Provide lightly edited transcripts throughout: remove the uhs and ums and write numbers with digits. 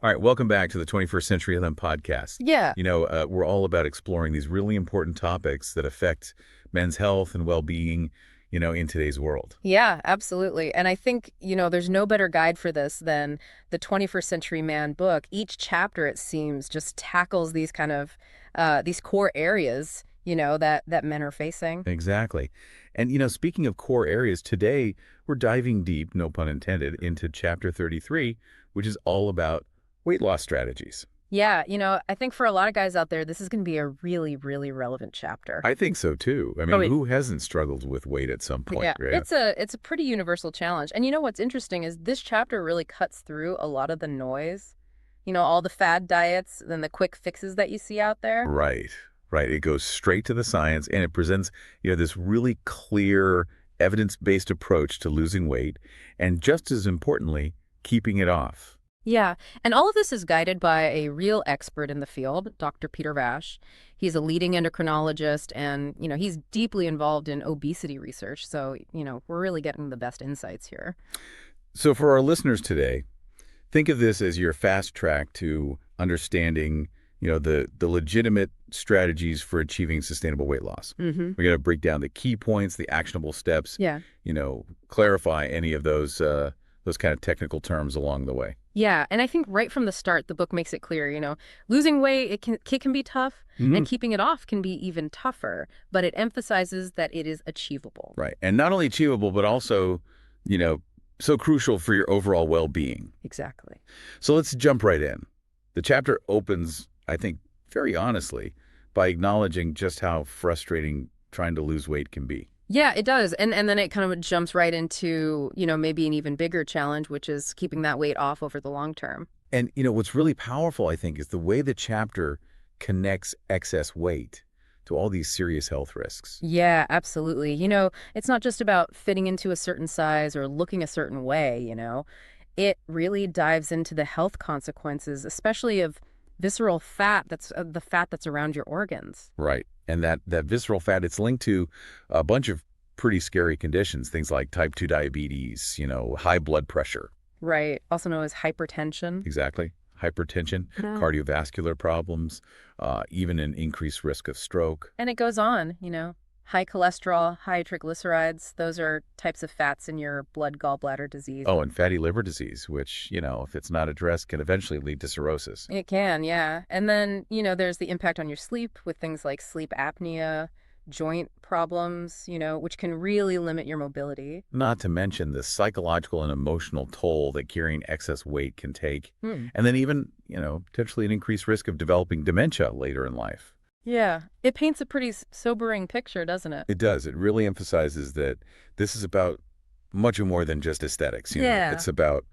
All right, welcome back to the 21st Century Limb podcast. Yeah. We're all about exploring these really important topics that affect men's health and well-being, in today's world. Yeah, absolutely. And I think, there's no better guide for this than the 21st Century Man book. Each chapter, it seems, just tackles these kind of these core areas, that men are facing. Exactly. And, speaking of core areas, today we're diving deep, no pun intended, into chapter 33, which is all about weight loss strategies. Yeah, I think for a lot of guys out there, this is going to be a really, really relevant chapter. I think so too. I Oh, mean, who hasn't struggled with weight at some point, yeah, right? it's a pretty universal challenge. And what's interesting is this chapter really cuts through a lot of the noise, all the fad diets and the quick fixes that you see out there. Right, right. It goes straight to the science and it presents, this really clear, evidence-based approach to losing weight and just as importantly, keeping it off. Yeah, and all of this is guided by a real expert in the field, Dr. Peter Vash. He's a leading endocrinologist and, he's deeply involved in obesity research. So, we're really getting the best insights here. So for our listeners today, think of this as your fast track to understanding, the legitimate strategies for achieving sustainable weight loss. Mm-hmm. We're going to break down the key points, the actionable steps, Yeah. Clarify any of those kind of technical terms along the way. Yeah, and I think right from the start, the book makes it clear, losing weight, it can be tough, and keeping it off can be even tougher, but it emphasizes that it is achievable. Right. And not only achievable, but also, so crucial for your overall well-being. Exactly. So let's jump right in. The chapter opens, I think, very honestly, by acknowledging just how frustrating trying to lose weight can be. Yeah, it does. And then it kind of jumps right into, maybe an even bigger challenge, which is keeping that weight off over the long term. And, what's really powerful, I think, is the way the chapter connects excess weight to all these serious health risks. Yeah, absolutely. It's not just about fitting into a certain size or looking a certain way. It really dives into the health consequences, especially of visceral fat, that's the fat that's around your organs. Right. And that visceral fat, it's linked to a bunch of pretty scary conditions, things like type 2 diabetes, high blood pressure. Right. Also known as hypertension. Exactly. Hypertension, Yeah. cardiovascular problems, even an increased risk of stroke. And it goes on, high cholesterol, high triglycerides. Those are types of fats in your blood gallbladder disease. Oh, and fatty liver disease, which, if it's not addressed, can eventually lead to cirrhosis. It can, yeah. And then, there's the impact on your sleep with things like sleep apnea, joint problems, which can really limit your mobility. Not to mention the psychological and emotional toll that carrying excess weight can take. Hmm. And then even, potentially an increased risk of developing dementia later in life. Yeah. It paints a pretty sobering picture, doesn't it? It does. It really emphasizes that this is about much more than just aesthetics. Yeah. It's about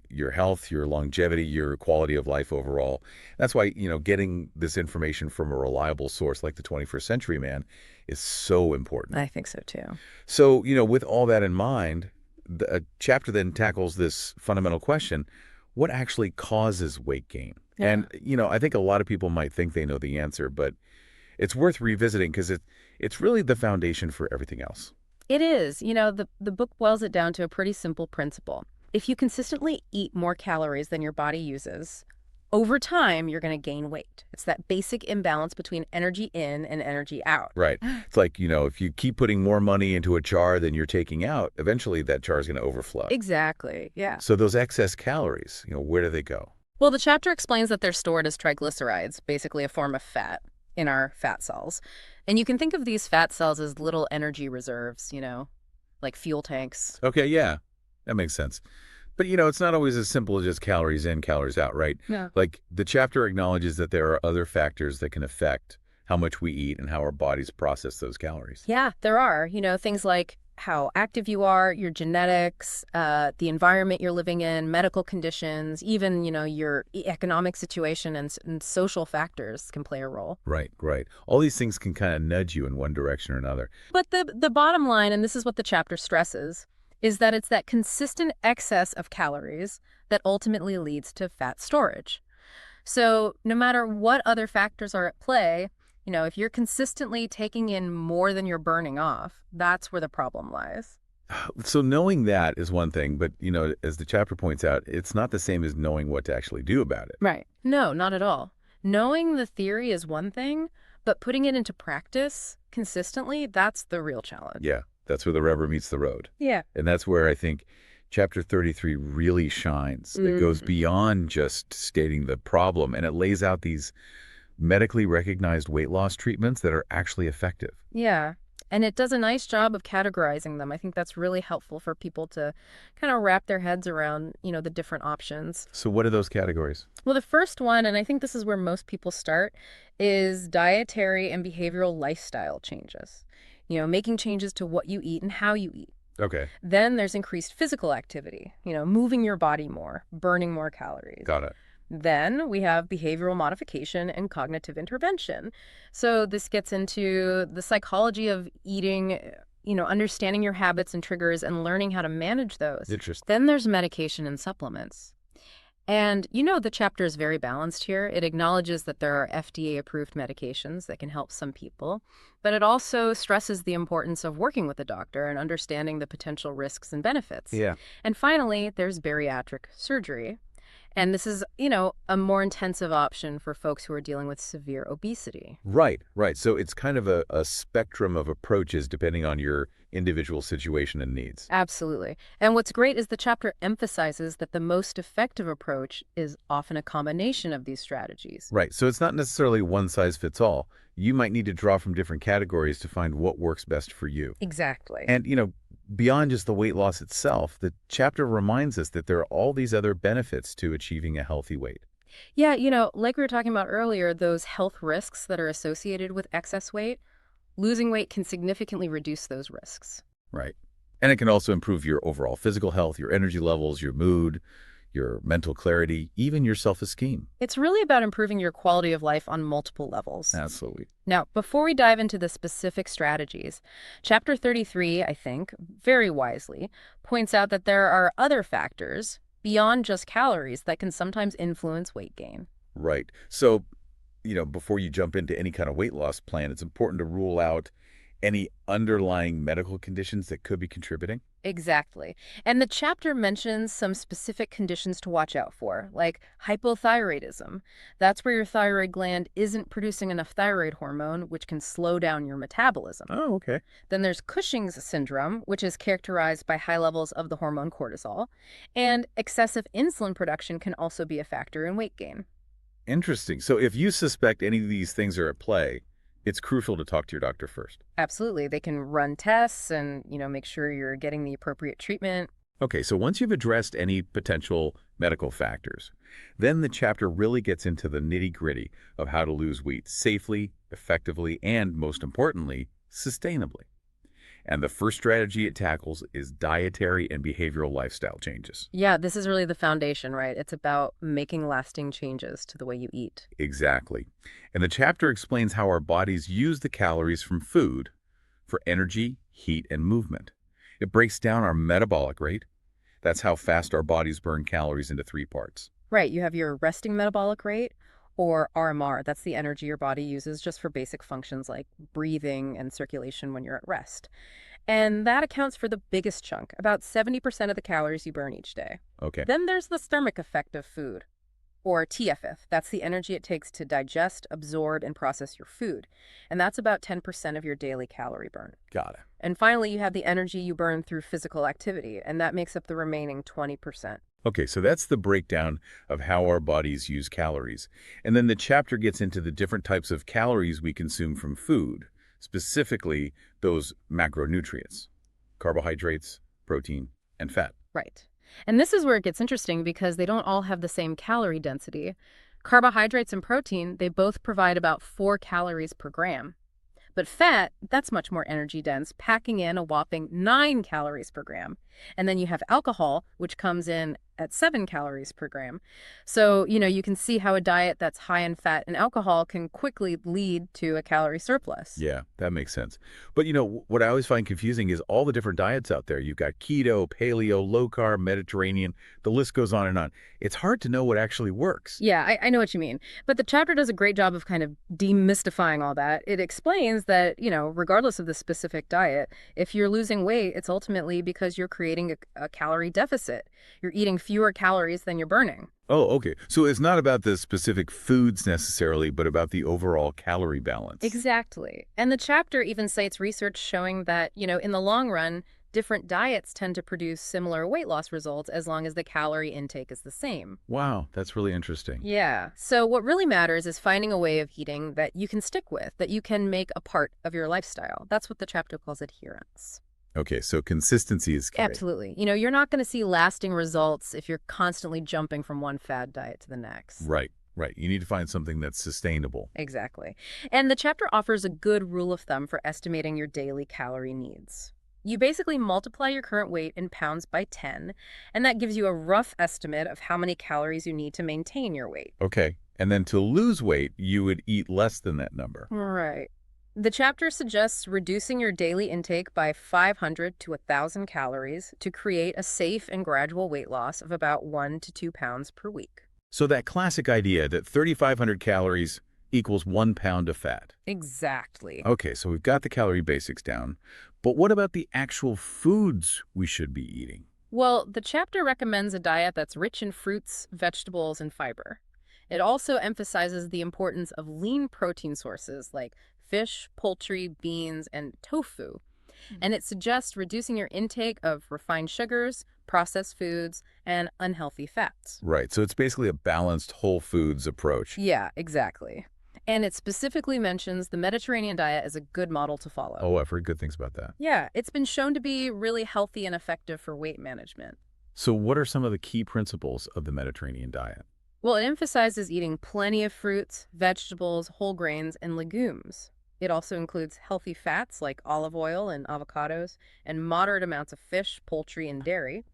your health, your longevity, your quality of life overall. That's why, getting this information from a reliable source like the 21st Century Man is so important. I think so too. So, with all that in mind, the chapter then tackles this fundamental question: what actually causes weight gain? Yeah. And, I think a lot of people might think they know the answer, but it's worth revisiting because it's really the foundation for everything else. It is. The book boils it down to a pretty simple principle. If you consistently eat more calories than your body uses, over time, you're going to gain weight. It's that basic imbalance between energy in and energy out. Right. It's like, if you keep putting more money into a jar than you're taking out, eventually that jar is going to overflow. Exactly. Yeah. So those excess calories, where do they go? Well, the chapter explains that they're stored as triglycerides, basically a form of fat in our fat cells. And you can think of these fat cells as little energy reserves, like fuel tanks. Okay, yeah, that makes sense. But, it's not always as simple as just calories in, calories out, right? Yeah. Like the chapter acknowledges that there are other factors that can affect how much we eat and how our bodies process those calories. Yeah, there are, things like how active you are, your genetics, the environment you're living in, medical conditions, even, your economic situation and social factors can play a role. Right, right. All these things can kind of nudge you in one direction or another. But the bottom line, and this is what the chapter stresses, is that it's that consistent excess of calories that ultimately leads to fat storage. So no matter what other factors are at play, if you're consistently taking in more than you're burning off, that's where the problem lies. So knowing that is one thing, but as the chapter points out, it's not the same as knowing what to actually do about it. Right. No, not at all. Knowing the theory is one thing, but putting it into practice consistently, that's the real challenge. Yeah, that's where the rubber meets the road. Yeah. And that's where I think chapter 33 really shines. It goes Mm. beyond just stating the problem, and it lays out these medically recognized weight loss treatments that are actually effective. Yeah. And it does a nice job of categorizing them. I think that's really helpful for people to kind of wrap their heads around, the different options. So what are those categories? Well, the first one, and I think this is where most people start, is dietary and behavioral lifestyle changes. Making changes to what you eat and how you eat. Okay, Then there's increased physical activity, moving your body more, burning more calories. got it. Then we have behavioral modification and cognitive intervention. So this gets into the psychology of eating, understanding your habits and triggers and learning how to manage those. Interesting. Then there's medication and supplements. And the chapter is very balanced here. It acknowledges that there are FDA-approved medications that can help some people, but it also stresses the importance of working with a doctor and understanding the potential risks and benefits. Yeah. And finally, there's bariatric surgery. And this is, a more intensive option for folks who are dealing with severe obesity. Right, right. So it's kind of a spectrum of approaches depending on your individual situation and needs. Absolutely. And what's great is the chapter emphasizes that the most effective approach is often a combination of these strategies. Right. So it's not necessarily one size fits all. You might need to draw from different categories to find what works best for you. Exactly. And, beyond just the weight loss itself, the chapter reminds us that there are all these other benefits to achieving a healthy weight. Yeah, like we were talking about earlier, those health risks that are associated with excess weight, losing weight can significantly reduce those risks. Right. And it can also improve your overall physical health, your energy levels, your mood, your mental clarity, even your self-esteem. It's really about improving your quality of life on multiple levels. Absolutely. Now, before we dive into the specific strategies, Chapter 33, I think, very wisely, points out that there are other factors beyond just calories that can sometimes influence weight gain. Right. So, before you jump into any kind of weight loss plan, it's important to rule out any underlying medical conditions that could be contributing. Exactly. And the chapter mentions some specific conditions to watch out for, like hypothyroidism. That's where your thyroid gland isn't producing enough thyroid hormone, which can slow down your metabolism. Oh, okay. Then there's Cushing's syndrome, which is characterized by high levels of the hormone cortisol. And excessive insulin production can also be a factor in weight gain. Interesting. So if you suspect any of these things are at play, it's crucial to talk to your doctor first. Absolutely. They can run tests and, make sure you're getting the appropriate treatment. Okay, so once you've addressed any potential medical factors, then the chapter really gets into the nitty-gritty of how to lose weight safely, effectively, and most importantly, sustainably. And the first strategy it tackles is dietary and behavioral lifestyle changes. Yeah, this is really the foundation, right? It's about making lasting changes to the way you eat. Exactly. And the chapter explains how our bodies use the calories from food for energy, heat, and movement. It breaks down our metabolic rate. That's how fast our bodies burn calories into three parts. Right, you have your resting metabolic rate, or RMR. That's the energy your body uses just for basic functions like breathing and circulation when you're at rest. And that accounts for the biggest chunk, about 70% of the calories you burn each day. Okay. Then there's the thermic effect of food, or TFF. That's the energy it takes to digest, absorb, and process your food. And that's about 10% of your daily calorie burn. Got it. And finally, you have the energy you burn through physical activity, and that makes up the remaining 20%. Okay, so that's the breakdown of how our bodies use calories. And then the chapter gets into the different types of calories we consume from food, specifically those macronutrients, carbohydrates, protein, and fat. Right. And this is where it gets interesting because they don't all have the same calorie density. Carbohydrates and protein, they both provide about 4 calories per gram. But fat, that's much more energy dense, packing in a whopping 9 calories per gram. And then you have alcohol, which comes in at 7 calories per gram. So, you can see how a diet that's high in fat and alcohol can quickly lead to a calorie surplus. Yeah, that makes sense. But what I always find confusing is all the different diets out there. You've got keto, paleo, low carb, Mediterranean. The list goes on and on. It's hard to know what actually works. Yeah, I know what you mean. But the chapter does a great job of kind of demystifying all that. It explains that, regardless of the specific diet, if you're losing weight, it's ultimately because you're creating a calorie deficit. You're eating fewer calories than you're burning. Oh, okay. So it's not about the specific foods necessarily, but about the overall calorie balance. Exactly. And the chapter even cites research showing that, in the long run, different diets tend to produce similar weight loss results as long as the calorie intake is the same. Wow, that's really interesting. Yeah. So what really matters is finding a way of eating that you can stick with, that you can make a part of your lifestyle. That's what the chapter calls adherence. Okay, so consistency is key. Absolutely. You're not going to see lasting results if you're constantly jumping from one fad diet to the next. Right, right. You need to find something that's sustainable. Exactly. And the chapter offers a good rule of thumb for estimating your daily calorie needs. You basically multiply your current weight in pounds by 10, and that gives you a rough estimate of how many calories you need to maintain your weight. Okay, and then to lose weight, you would eat less than that number. Right. The chapter suggests reducing your daily intake by 500 to 1,000 calories to create a safe and gradual weight loss of about 1 to 2 pounds per week. So that classic idea that 3,500 calories equals 1 pound of fat. Exactly. Okay, so we've got the calorie basics down, but what about the actual foods we should be eating? Well, the chapter recommends a diet that's rich in fruits, vegetables, and fiber. It also emphasizes the importance of lean protein sources like fish, poultry, beans, and tofu. And it suggests reducing your intake of refined sugars, processed foods, and unhealthy fats. Right, so it's basically a balanced whole foods approach. Yeah, exactly. And it specifically mentions the Mediterranean diet as a good model to follow. Oh, I've heard good things about that. Yeah, it's been shown to be really healthy and effective for weight management. So what are some of the key principles of the Mediterranean diet? Well, it emphasizes eating plenty of fruits, vegetables, whole grains, and legumes. It also includes healthy fats like olive oil and avocados, and moderate amounts of fish, poultry, and dairy.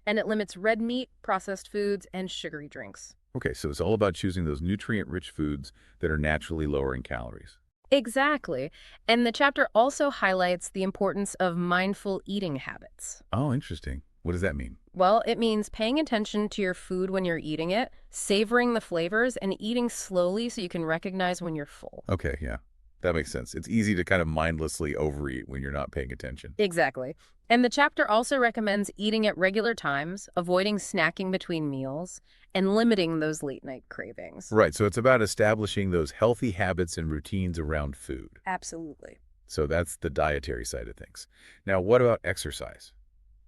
And it limits red meat, processed foods, and sugary drinks. Okay, so it's all about choosing those nutrient-rich foods that are naturally lower in calories. Exactly. And the chapter also highlights the importance of mindful eating habits. Oh, interesting. What does that mean? Well, it means paying attention to your food when you're eating it, savoring the flavors, and eating slowly so you can recognize when you're full. Okay, yeah, that makes sense. It's easy to kind of mindlessly overeat when you're not paying attention. Exactly. And the chapter also recommends eating at regular times, avoiding snacking between meals, and limiting those late night cravings. Right, so it's about establishing those healthy habits and routines around food. Absolutely. So that's the dietary side of things. Now, what about exercise?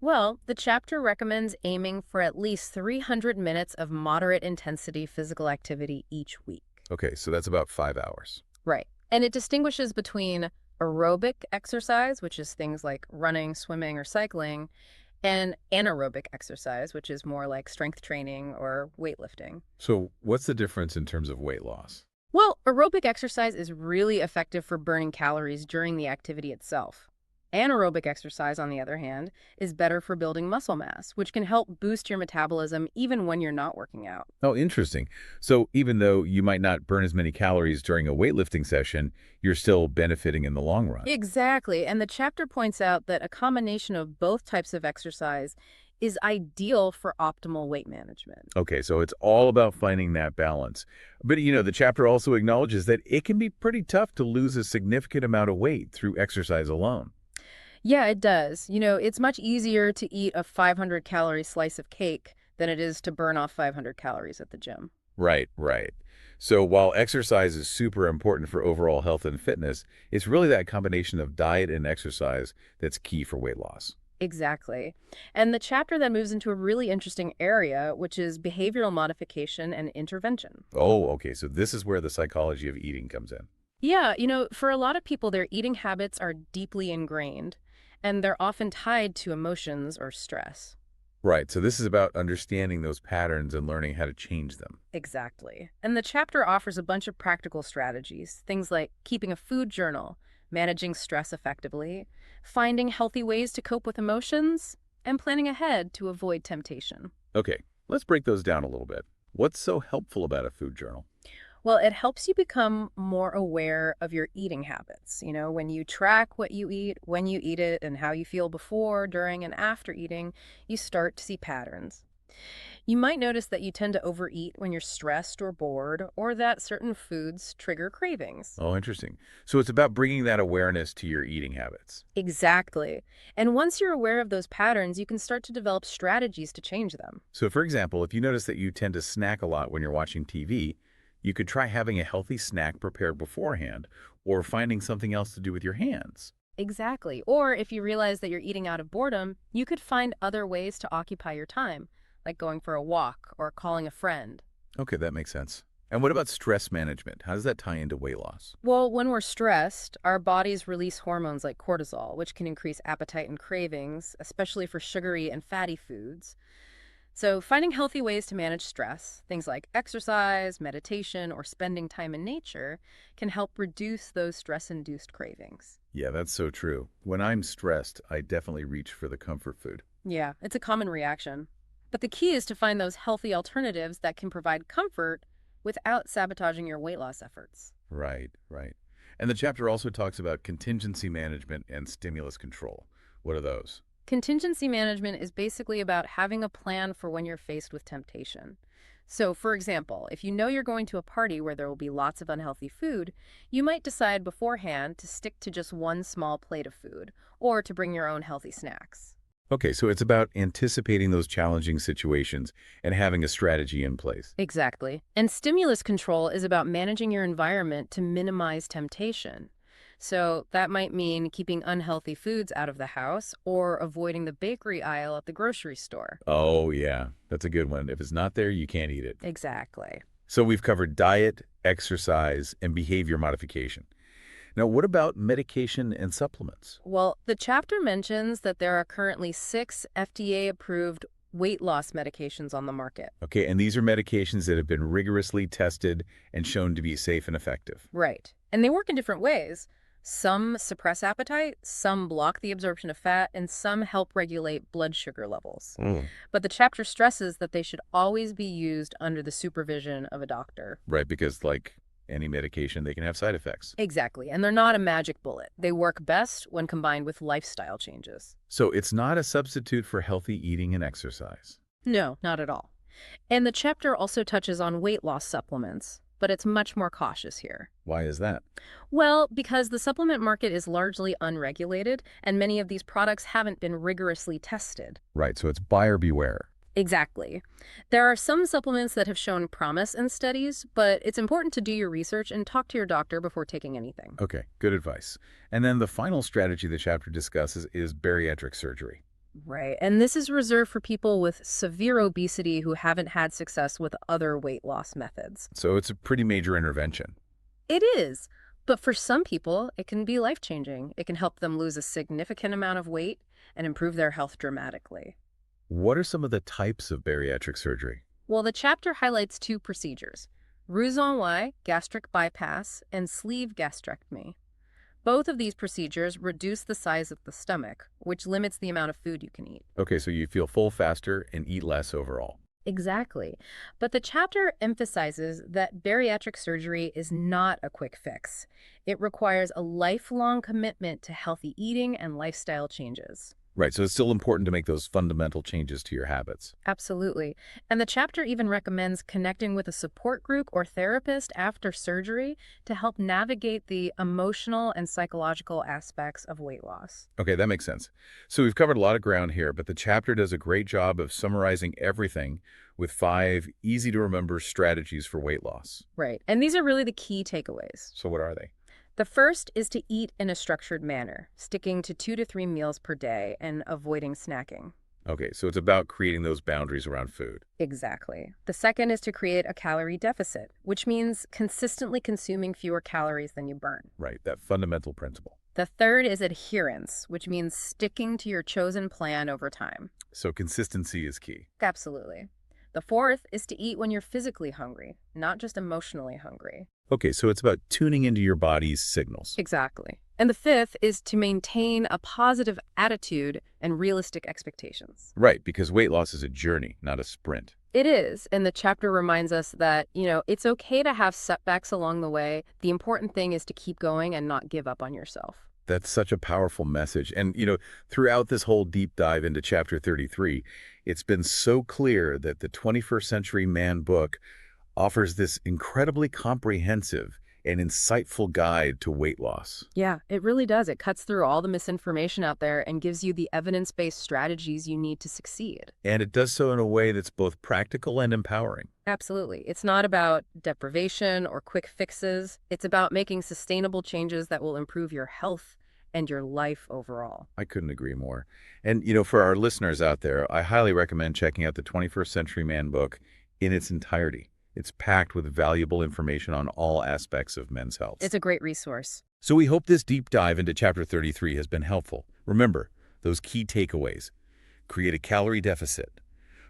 Well, the chapter recommends aiming for at least 300 minutes of moderate intensity physical activity each week. Okay, so that's about 5 hours. Right. And it distinguishes between aerobic exercise, which is things like running, swimming, or cycling, and anaerobic exercise, which is more like strength training or weightlifting. So what's the difference in terms of weight loss? Well, aerobic exercise is really effective for burning calories during the activity itself. Anaerobic exercise, on the other hand, is better for building muscle mass, which can help boost your metabolism even when you're not working out. Oh, interesting. So even though you might not burn as many calories during a weightlifting session, you're still benefiting in the long run. Exactly. And the chapter points out that a combination of both types of exercise is ideal for optimal weight management. Okay, so it's all about finding that balance. But the chapter also acknowledges that it can be pretty tough to lose a significant amount of weight through exercise alone. Yeah, it does. It's much easier to eat a 500-calorie slice of cake than it is to burn off 500 calories at the gym. Right, right. So while exercise is super important for overall health and fitness, it's really that combination of diet and exercise that's key for weight loss. Exactly. And the chapter then moves into a really interesting area, which is behavioral modification and intervention. Oh, okay. So this is where the psychology of eating comes in. Yeah, for a lot of people, their eating habits are deeply ingrained, and they're often tied to emotions or stress. Right. So this is about understanding those patterns and learning how to change them. Exactly. And the chapter offers a bunch of practical strategies, things like keeping a food journal, managing stress effectively, finding healthy ways to cope with emotions, and planning ahead to avoid temptation. Okay. Let's break those down a little bit. What's so helpful about a food journal? Well, it helps you become more aware of your eating habits. When you track what you eat, when you eat it, and how you feel before, during, and after eating, you start to see patterns. You might notice that you tend to overeat when you're stressed or bored, or that certain foods trigger cravings. Oh, interesting. So it's about bringing that awareness to your eating habits. Exactly. And once you're aware of those patterns, you can start to develop strategies to change them. So, for example, if you notice that you tend to snack a lot when you're watching TV, you could try having a healthy snack prepared beforehand or finding something else to do with your hands. Exactly. Or if you realize that you're eating out of boredom, you could find other ways to occupy your time, like going for a walk or calling a friend. Okay, that makes sense. And what about stress management? How does that tie into weight loss? Well, when we're stressed, our bodies release hormones like cortisol, which can increase appetite and cravings, especially for sugary and fatty foods. So, finding healthy ways to manage stress, things like exercise, meditation, or spending time in nature, can help reduce those stress induced cravings. Yeah, that's so true. When I'm stressed, I definitely reach for the comfort food. Yeah, it's a common reaction. But the key is to find those healthy alternatives that can provide comfort without sabotaging your weight loss efforts. Right, right. And the chapter also talks about contingency management and stimulus control. What are those? Contingency management is basically about having a plan for when you're faced with temptation. So, for example, if you know you're going to a party where there will be lots of unhealthy food, you might decide beforehand to stick to just one small plate of food or to bring your own healthy snacks. Okay, so it's about anticipating those challenging situations and having a strategy in place. Exactly. And stimulus control is about managing your environment to minimize temptation. So that might mean keeping unhealthy foods out of the house or avoiding the bakery aisle at the grocery store. Oh, yeah, that's a good one. If it's not there, you can't eat it. Exactly. So we've covered diet, exercise, and behavior modification. Now, what about medication and supplements? Well, the chapter mentions that there are currently 6 FDA-approved weight loss medications on the market. Okay, and these are medications that have been rigorously tested and shown to be safe and effective. Right. And they work in different ways. Some suppress appetite, some block the absorption of fat, and some help regulate blood sugar levels. But the chapter stresses that they should always be used under the supervision of a doctor. Right, because like any medication, they can have side effects. Exactly. And they're not a magic bullet. They work best when combined with lifestyle changes. So it's not a substitute for healthy eating and exercise. No, not at all. And the chapter also touches on weight loss supplements, but it's much more cautious here. Why is that? Well, because the supplement market is largely unregulated, and many of these products haven't been rigorously tested. Right, so it's buyer beware. Exactly. There are some supplements that have shown promise in studies, but it's important to do your research and talk to your doctor before taking anything. Okay, good advice. And then the final strategy the chapter discusses is bariatric surgery. Right. And this is reserved for people with severe obesity who haven't had success with other weight loss methods. So it's a pretty major intervention. It is. But for some people, it can be life-changing. It can help them lose a significant amount of weight and improve their health dramatically. What are some of the types of bariatric surgery? Well, the chapter highlights 2 procedures: Roux-en-Y, gastric bypass, and sleeve gastrectomy. Both of these procedures reduce the size of the stomach, which limits the amount of food you can eat. Okay, so you feel full faster and eat less overall. Exactly. But the chapter emphasizes that bariatric surgery is not a quick fix. It requires a lifelong commitment to healthy eating and lifestyle changes. Right, so it's still important to make those fundamental changes to your habits. Absolutely. And the chapter even recommends connecting with a support group or therapist after surgery to help navigate the emotional and psychological aspects of weight loss. Okay, that makes sense. So we've covered a lot of ground here, but the chapter does a great job of summarizing everything with 5 easy-to-remember strategies for weight loss. Right. And these are really the key takeaways. So what are they? The first is to eat in a structured manner, sticking to 2 to 3 meals per day and avoiding snacking. Okay, so it's about creating those boundaries around food. Exactly. The second is to create a calorie deficit, which means consistently consuming fewer calories than you burn. Right, that fundamental principle. The third is adherence, which means sticking to your chosen plan over time. So consistency is key. Absolutely. The fourth is to eat when you're physically hungry, not just emotionally hungry. Okay, so it's about tuning into your body's signals. Exactly. And the fifth is to maintain a positive attitude and realistic expectations. Right, because weight loss is a journey, not a sprint. It is, and the chapter reminds us that, it's okay to have setbacks along the way. The important thing is to keep going and not give up on yourself. That's such a powerful message. And, throughout this whole deep dive into Chapter 33, it's been so clear that the 21st Century Man book offers this incredibly comprehensive and insightful guide to weight loss. Yeah, it really does. It cuts through all the misinformation out there and gives you the evidence-based strategies you need to succeed. And it does so in a way that's both practical and empowering. Absolutely. It's not about deprivation or quick fixes. It's about making sustainable changes that will improve your health and your life overall. I couldn't agree more. And, for our listeners out there, I highly recommend checking out the 21st Century Man book in its entirety. It's packed with valuable information on all aspects of men's health. It's a great resource. So we hope this deep dive into Chapter 33 has been helpful. Remember, those key takeaways. Create a calorie deficit.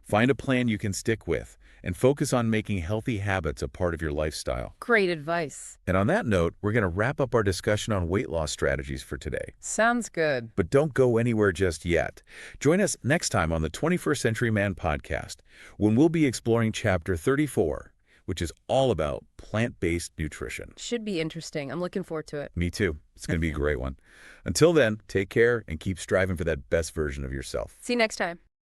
Find a plan you can stick with, and focus on making healthy habits a part of your lifestyle. Great advice. And on that note, we're going to wrap up our discussion on weight loss strategies for today. Sounds good. But don't go anywhere just yet. Join us next time on the 21st Century Man podcast, when we'll be exploring Chapter 34, which is all about plant-based nutrition. Should be interesting. I'm looking forward to it. Me too. It's going to be a great one. Until then, take care and keep striving for that best version of yourself. See you next time.